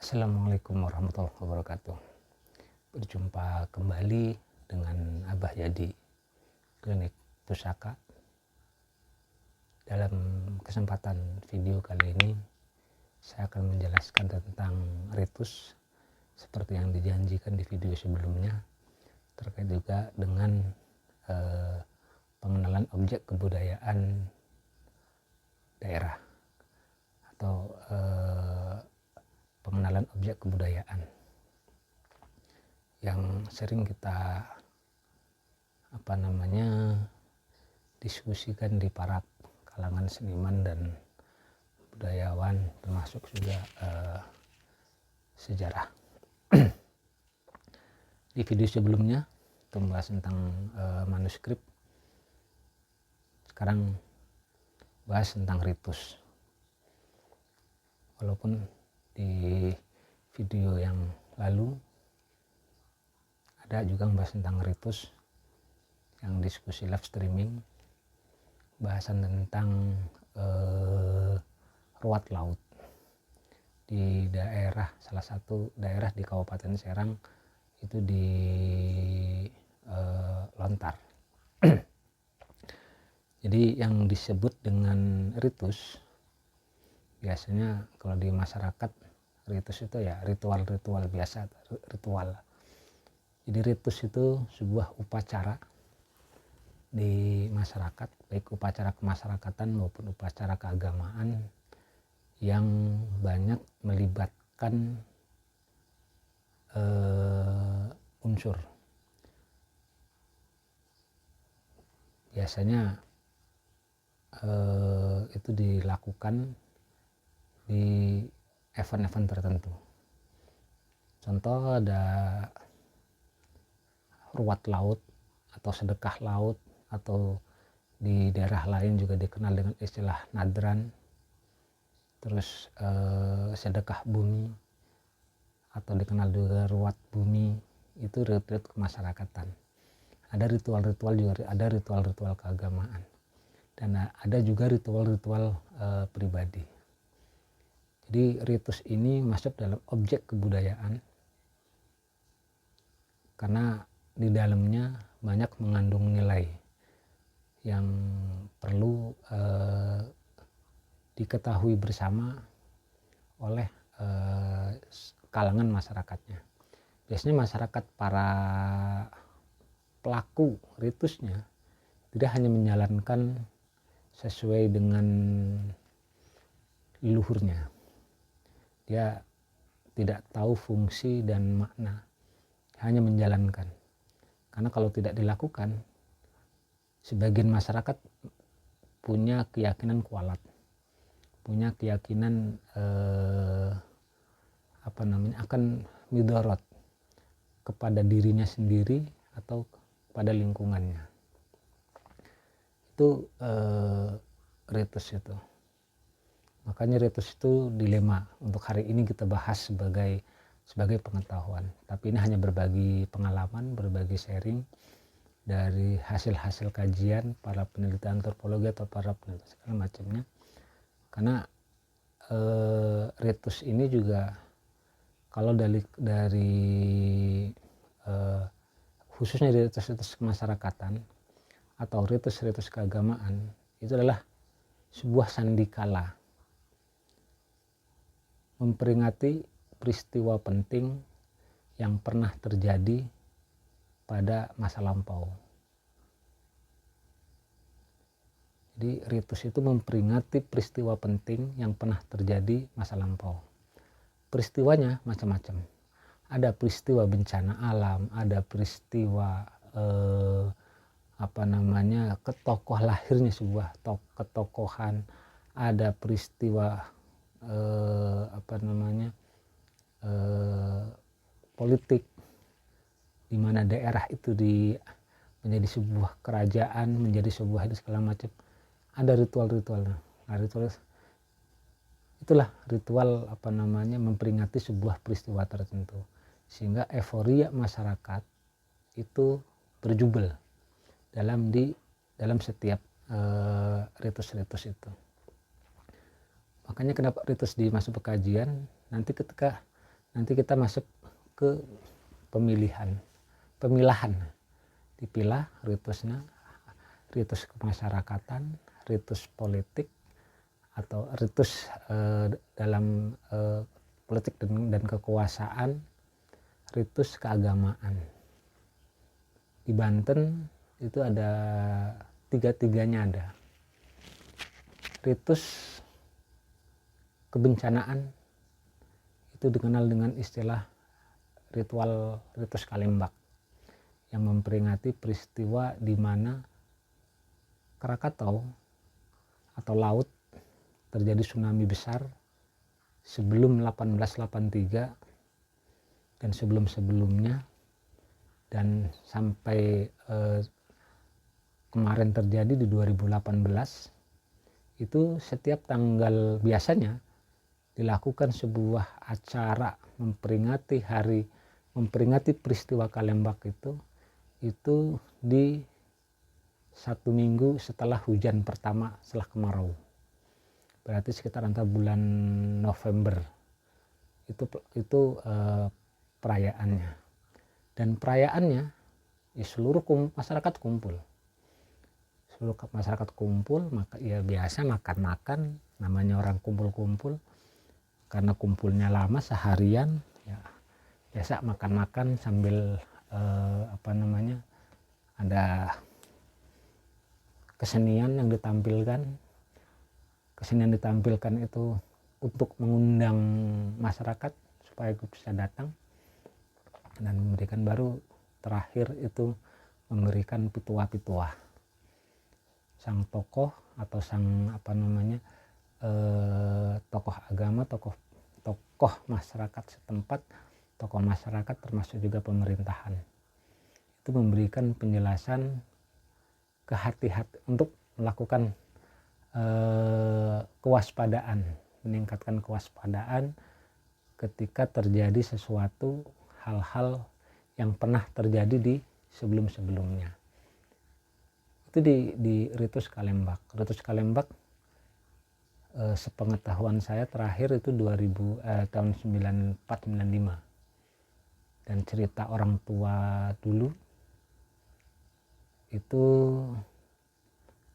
Assalamualaikum warahmatullahi wabarakatuh. Berjumpa kembali dengan Abah Yadi, Klinik Pusaka. Dalam kesempatan video kali ini, saya akan menjelaskan tentang ritus seperti yang dijanjikan di video sebelumnya, terkait juga dengan pengenalan objek kebudayaan daerah atau pengenalan objek kebudayaan yang sering kita diskusikan di para kalangan seniman dan budayawan, termasuk juga sejarah. Di video sebelumnya kita membahas tentang manuskrip. Sekarang bahas tentang ritus. Walaupun di video yang lalu ada juga membahas tentang ritus yang diskusi live streaming, bahasan tentang ruat laut di daerah, salah satu daerah di Kabupaten Serang, itu di Lontar. Jadi yang disebut dengan ritus, biasanya kalau di masyarakat, ritus itu ya ritual-ritual biasa, ritual. Jadi ritus itu sebuah upacara di masyarakat, baik upacara kemasyarakatan maupun upacara keagamaan yang banyak melibatkan unsur. Biasanya itu dilakukan di event-event tertentu. Contoh ada ruat laut atau sedekah laut, atau di daerah lain juga dikenal dengan istilah nadran. Terus sedekah bumi atau dikenal juga ruat bumi, itu ritual kemasyarakatan. Ada ritual-ritual juga, ada ritual-ritual keagamaan, dan ada juga ritual-ritual pribadi. Jadi ritus ini masuk dalam objek kebudayaan karena di dalamnya banyak mengandung nilai yang perlu diketahui bersama oleh kalangan masyarakatnya. Biasanya masyarakat, para pelaku ritusnya, tidak hanya menjalankan sesuai dengan leluhurnya. Dia tidak tahu fungsi dan makna, hanya menjalankan. Karena kalau tidak dilakukan, sebagian masyarakat punya keyakinan kualat, punya keyakinan akan midorot kepada dirinya sendiri atau pada lingkungannya. Itu ritus itu. Makanya ritus itu dilema. Untuk hari ini kita bahas sebagai pengetahuan, tapi ini hanya berbagi pengalaman, berbagi sharing dari hasil-hasil kajian para peneliti antropologi atau para peneliti segala macamnya. Karena ritus ini juga kalau dari khususnya ritus-ritus kemasyarakatan atau ritus-ritus keagamaan, itu adalah sebuah sandikala memperingati peristiwa penting yang pernah terjadi pada masa lampau. Jadi ritus itu memperingati peristiwa penting yang pernah terjadi masa lampau. Peristiwanya macam-macam. Ada peristiwa bencana alam, ada peristiwa ketokoh lahirnya sebuah ketokohan, ada peristiwa politik, di mana daerah itu menjadi sebuah kerajaan, menjadi sebuah segala macam. Ada ritual-ritual. Nah, ritual itulah ritual memperingati sebuah peristiwa tertentu, sehingga euforia masyarakat itu berjubel dalam setiap ritus-ritus itu. Makanya kenapa ritus dimasuk ke kajian, nanti ketika Nanti kita masuk ke pemilahan, dipilah ritusnya, ritus kemasyarakatan, ritus politik, atau ritus dalam politik dan kekuasaan, ritus keagamaan. Di Banten itu ada tiga-tiganya ada. Ritus kebencanaan itu dikenal dengan istilah ritus Kalembak, yang memperingati peristiwa di mana Krakatau atau laut terjadi tsunami besar sebelum 1883 dan sebelum-sebelumnya, dan sampai kemarin terjadi di 2018. Itu setiap tanggal biasanya dilakukan sebuah acara memperingati peristiwa Kalembak itu di 1 minggu setelah hujan pertama setelah kemarau. Berarti sekitar antara bulan November itu perayaannya. Dan perayaannya seluruh masyarakat kumpul. Maka ya biasa makan-makan, namanya orang kumpul-kumpul. Karena kumpulnya lama seharian, ya biasa makan-makan sambil ada kesenian yang ditampilkan. Kesenian ditampilkan itu untuk mengundang masyarakat supaya bisa datang dan memberikan, baru terakhir itu memberikan pituah-pituah. Sang tokoh atau sang tokoh agama, tokoh masyarakat setempat, tokoh masyarakat termasuk juga pemerintahan, itu memberikan penjelasan kehati-hati untuk melakukan kewaspadaan, meningkatkan kewaspadaan ketika terjadi sesuatu hal-hal yang pernah terjadi di sebelum-sebelumnya. Itu di ritus Kalembak. Ritus Kalembak sepengetahuan saya terakhir itu tahun 94-95. Dan cerita orang tua dulu itu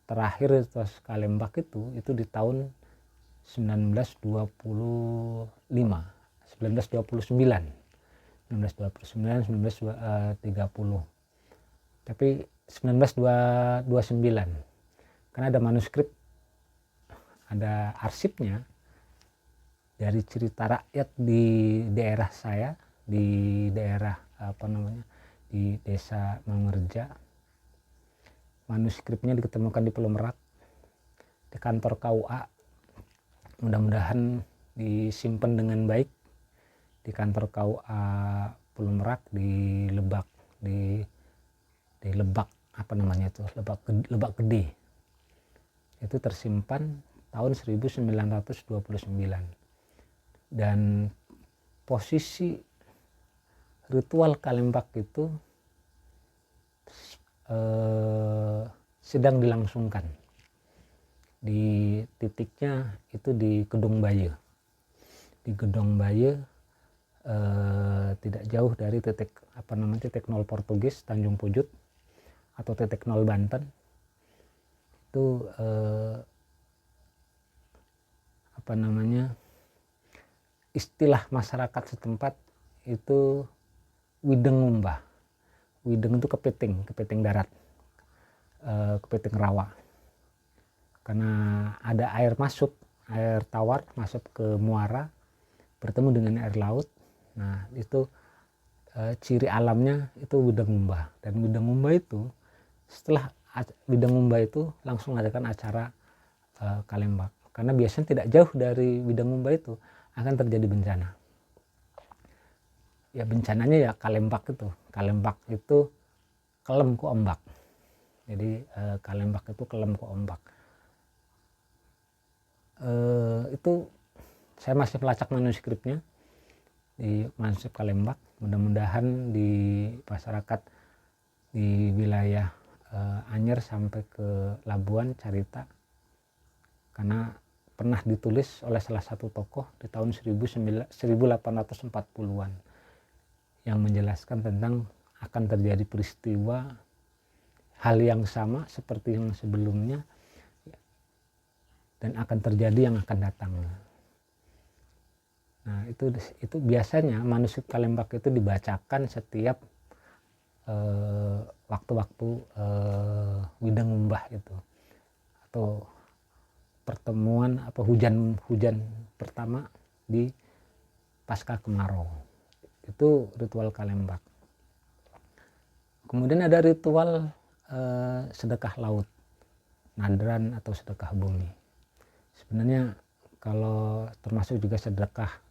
terakhir ritus Kalembak itu di tahun 1929, 1930. Tapi 1929 karena ada manuskrip, ada arsipnya dari cerita rakyat di daerah saya, di daerah di desa Mangerja. Manuskripnya diketemukan di Pulau Merak, di kantor KUA. Mudah-mudahan disimpan dengan baik di kantor KUA Pulau Merak, di Lebak, di Lebak Lebak Gede. Itu tersimpan tahun 1929. Dan posisi ritual Kalembak itu sedang dilangsungkan. Di titiknya itu di Gedong Baye. Di Gedong Baye tidak jauh dari titik 0 Portugis Tanjung Pujut atau titik 0 Banten. Itu istilah masyarakat setempat itu wideng ngumbah. Wideng itu kepiting darat, kepiting rawa. Karena ada air tawar masuk ke muara, bertemu dengan air laut. Nah itu ciri alamnya itu wideng ngumbah. Dan wideng ngumbah itu, setelah wideng ngumbah itu langsung adakan acara Kalembak. Karena biasanya tidak jauh dari wideng ngumbah itu akan terjadi bencana. Ya bencananya ya Kalembak itu kelem ku ombak. Jadi Kalembak itu kelem ku ombak. Itu saya masih melacak manuskripnya di manuskrip Kalembak. Mudah-mudahan di masyarakat di wilayah Anyer sampai ke Labuan Carita, karena pernah ditulis oleh salah satu tokoh di tahun 1840-an yang menjelaskan tentang akan terjadi peristiwa hal yang sama seperti yang sebelumnya dan akan terjadi yang akan datang. Nah, itu biasanya manuskrip Kalembak itu dibacakan setiap waktu-waktu Widang Umbah itu, atau pertemuan hujan pertama di pasca kemarau. Itu ritual Kalembak. Kemudian ada ritual sedekah laut, nadran atau sedekah bumi. Sebenarnya kalau termasuk juga sedekah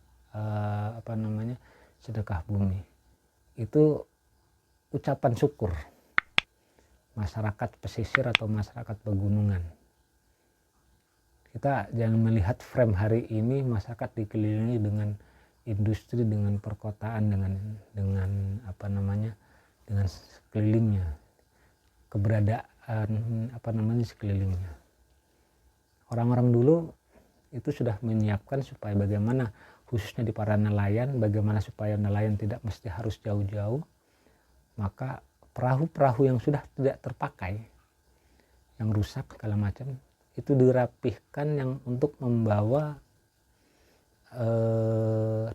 sedekah bumi, itu ucapan syukur masyarakat pesisir atau masyarakat pegunungan. Kita jangan melihat frame hari ini masyarakat dikelilingi dengan industri, dengan perkotaan, dengan sekelilingnya, keberadaan sekelilingnya. Orang-orang dulu itu sudah menyiapkan supaya bagaimana, khususnya di para nelayan, bagaimana supaya nelayan tidak mesti harus jauh-jauh. Maka perahu-perahu yang sudah tidak terpakai, yang rusak segala macam, itu dirapihkan yang untuk membawa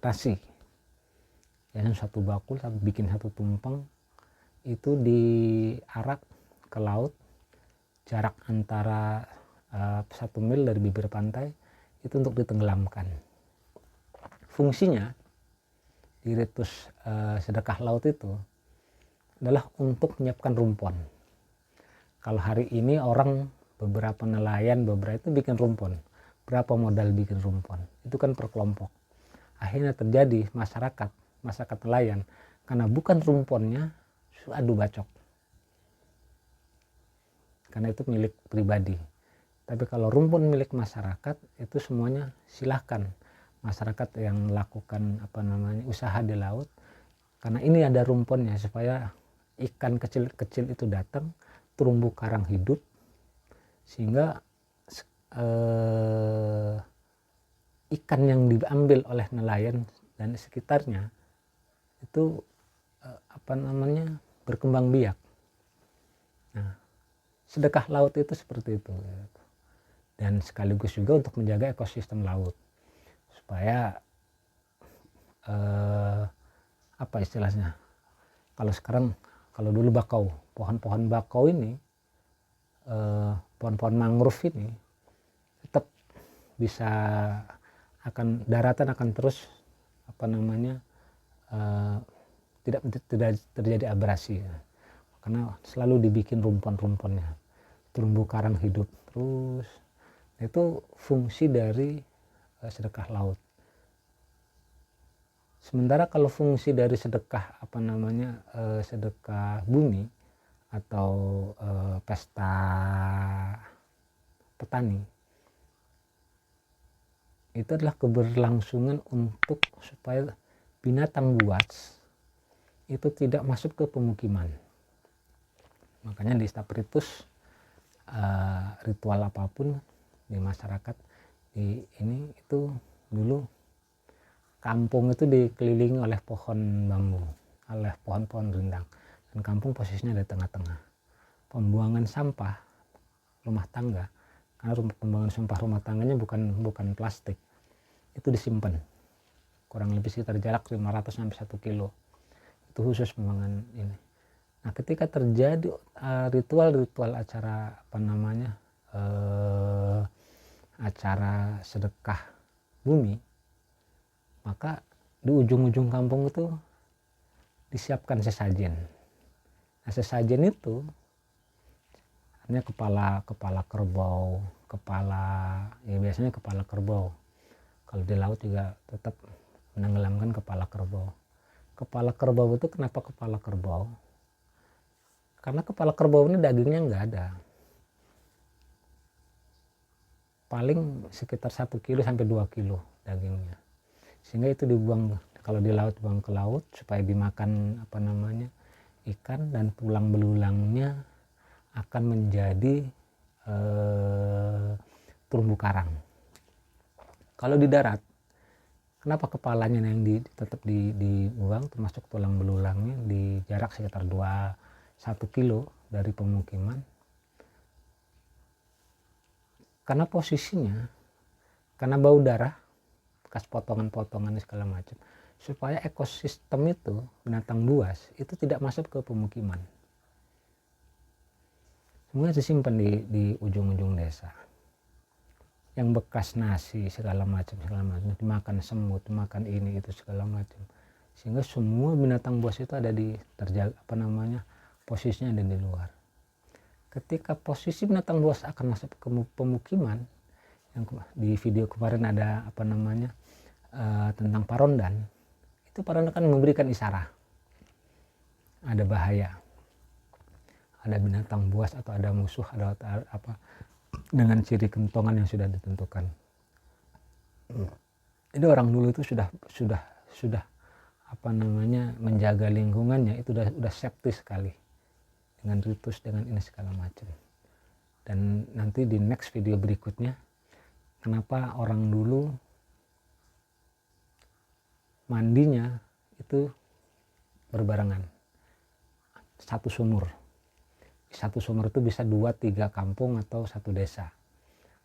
nasi. Yang satu bakul, bikin satu tumpeng, itu diarak ke laut, jarak antara 1 mil dari bibir pantai, itu untuk ditenggelamkan. Fungsinya di ritus sedekah laut itu adalah untuk menyiapkan rumpon. Kalau hari ini beberapa nelayan itu bikin rumpon, berapa modal bikin rumpon, itu kan per kelompok. Akhirnya terjadi masyarakat nelayan, karena bukan rumponnya adu bacok, karena itu milik pribadi. Tapi kalau rumpun milik masyarakat, itu semuanya silahkan masyarakat yang melakukan usaha di laut, karena ini ada rumpunnya supaya ikan kecil-kecil itu datang, terumbu karang hidup, sehingga ikan yang diambil oleh nelayan dan sekitarnya itu berkembang biak. Nah, sedekah laut itu seperti itu, dan sekaligus juga untuk menjaga ekosistem laut supaya istilahnya, kalau dulu pohon-pohon bakau ini, pohon-pohon mangrove ini tetap bisa daratan akan terus tidak terjadi abrasi, karena selalu dibikin rumpon-rumponnya, terumbu karang hidup terus. Itu fungsi dari sedekah laut. Sementara kalau fungsi dari sedekah sedekah bumi atau pesta petani, itu adalah keberlangsungan untuk supaya binatang buas itu tidak masuk ke pemukiman. Makanya di setiap ritus ritual apapun di masyarakat itu dulu kampung itu dikelilingi oleh pohon bambu, oleh pohon-pohon rindang, dan kampung posisinya di tengah-tengah. Pembuangan sampah rumah tangga, karena pembuangan sampah rumah tangganya bukan plastik, itu disimpan kurang lebih sekitar jarak 500 sampai 1 kilo. Itu khusus pembuangan ini. Nah, ketika terjadi ritual acara acara sedekah bumi, maka di ujung-ujung kampung itu disiapkan sesajen. Nah, sesajen itu artinya kepala kerbau, biasanya kepala kerbau. Kalau di laut juga tetap menenggelamkan kepala kerbau. Kepala kerbau itu kenapa kepala kerbau? Karena kepala kerbau ini dagingnya nggak ada. Paling sekitar 1 kilo sampai 2 kilo dagingnya. Sehingga itu dibuang, kalau di laut buang ke laut supaya dimakan ikan, dan tulang belulangnya akan menjadi terumbu karang. Kalau di darat, kenapa kepalanya yang tetap dibuang, termasuk tulang belulangnya, di jarak sekitar 1 kilo dari pemukiman? Karena posisinya, karena bau darah, bekas potongan-potongan segala macam, supaya ekosistem itu, binatang buas itu tidak masuk ke pemukiman. Semuanya disimpan di ujung-ujung desa. Yang bekas nasi segala macam dimakan semut, dimakan ini itu segala macam, sehingga semua binatang buas itu ada di terjaga, posisinya ada di luar. Ketika posisi binatang buas akan masuk ke pemukiman, yang di video kemarin ada tentang parondan, itu parondan kan memberikan isyarat ada bahaya, ada binatang buas atau ada musuh, ada apa, dengan ciri kentongan yang sudah ditentukan. Jadi orang dulu itu sudah menjaga lingkungannya itu udah safety sekali, dengan ritus, dengan ini segala macam. Dan nanti di next video berikutnya, kenapa orang dulu mandinya itu berbarengan, satu sumur itu bisa 2-3 kampung atau satu desa,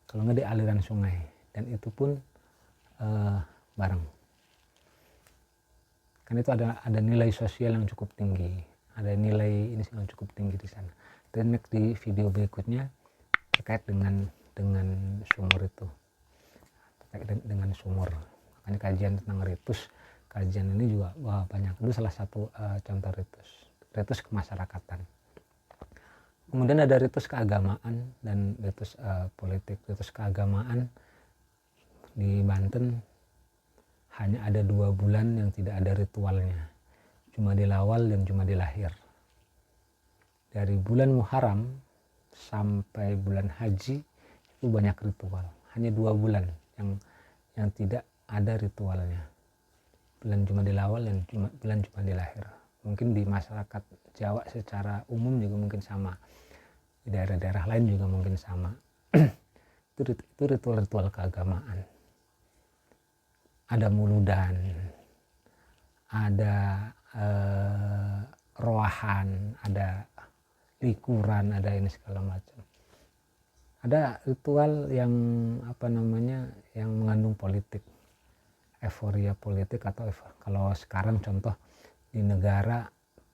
kalau nggak di aliran sungai, dan itu pun bareng. Kan itu ada nilai sosial yang cukup tinggi, ada nilai ini yang cukup tinggi di sana. Dan next di video berikutnya terkait dengan sumur itu, terkait dengan sumur. Makanya kajian tentang ritus, kajian ini juga banyak. Itu salah satu contoh ritus kemasyarakatan. Kemudian ada ritus keagamaan dan ritus politik. Ritus keagamaan di Banten hanya ada 2 bulan yang tidak ada ritualnya, Jumadil Awal dan Jumadil Akhir. Dari bulan Muharram sampai bulan Haji itu banyak ritual. Hanya 2 bulan yang tidak ada ritualnya, bulan Jumadil Awal dan bulan Jumadil Akhir. Mungkin di masyarakat Jawa secara umum juga mungkin sama, di daerah-daerah lain juga mungkin sama. Itu ritual-ritual keagamaan. Ada muludan, ada roahan, ada likuran, ada ini segala macam. Ada ritual yang yang mengandung politik, euforia politik, atau kalau sekarang contoh di negara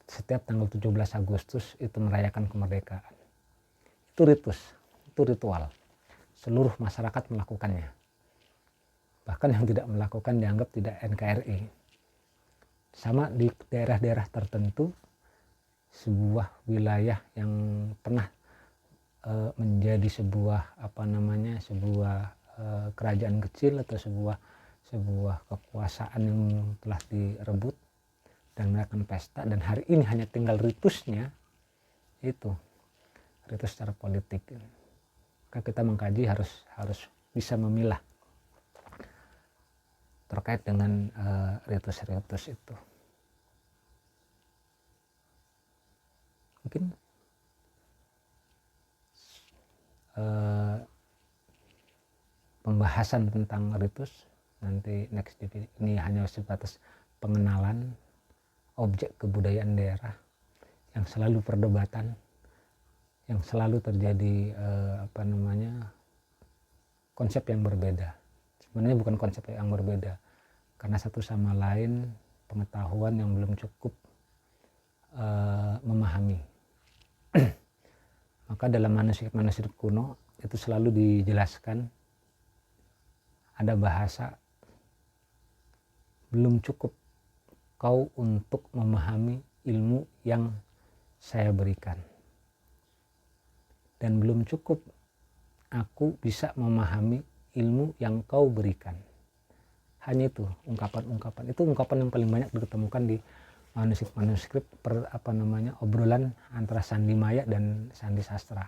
setiap tanggal 17 Agustus itu merayakan kemerdekaan. Itu ritus, itu ritual. Seluruh masyarakat melakukannya. Bahkan yang tidak melakukan dianggap tidak NKRI. Sama di daerah-daerah tertentu, sebuah wilayah yang pernah menjadi sebuah sebuah kerajaan kecil atau sebuah kekuasaan yang telah direbut dan melakukan pesta, dan hari ini hanya tinggal ritusnya, itu ritus secara politik. Maka kita mengkaji harus bisa memilah terkait dengan ritus-ritus itu. Mungkin pembahasan tentang ritus nanti next ini hanya sebatas pengenalan objek kebudayaan daerah yang selalu perdebatan, yang selalu terjadi konsep yang berbeda. Sebenarnya bukan konsep yang berbeda, karena satu sama lain pengetahuan yang belum cukup memahami. Maka dalam manuskrip kuno itu selalu dijelaskan, ada bahasa, belum cukup kau untuk memahami ilmu yang saya berikan, dan belum cukup aku bisa memahami ilmu yang kau berikan. Hanya itu ungkapan-ungkapan. Itu ungkapan yang paling banyak ditemukan di manuskrip obrolan antara Sandi Maya dan Sandi Sastra.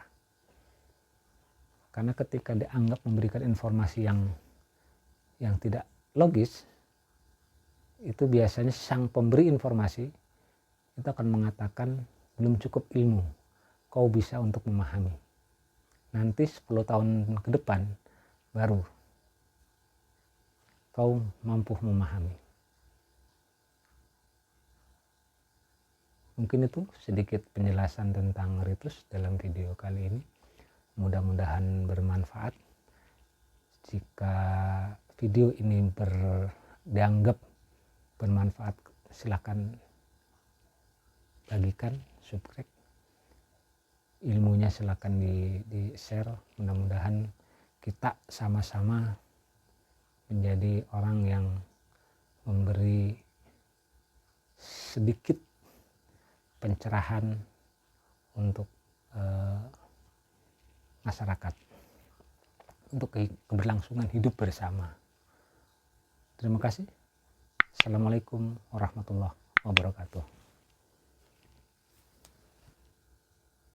Karena ketika dianggap memberikan informasi yang tidak logis, itu biasanya sang pemberi informasi itu akan mengatakan belum cukup ilmu kau bisa untuk memahami. Nanti 10 tahun ke depan baru kau mampu memahami. Mungkin itu sedikit penjelasan tentang ritus dalam video kali ini. Mudah-mudahan bermanfaat. Jika video ini dianggap bermanfaat, silakan bagikan, subscribe. Ilmunya silakan di share. Mudah-mudahan kita sama-sama menjadi orang yang memberi sedikit pencerahan untuk masyarakat, untuk keberlangsungan hidup bersama. Terima kasih. Assalamualaikum warahmatullahi wabarakatuh.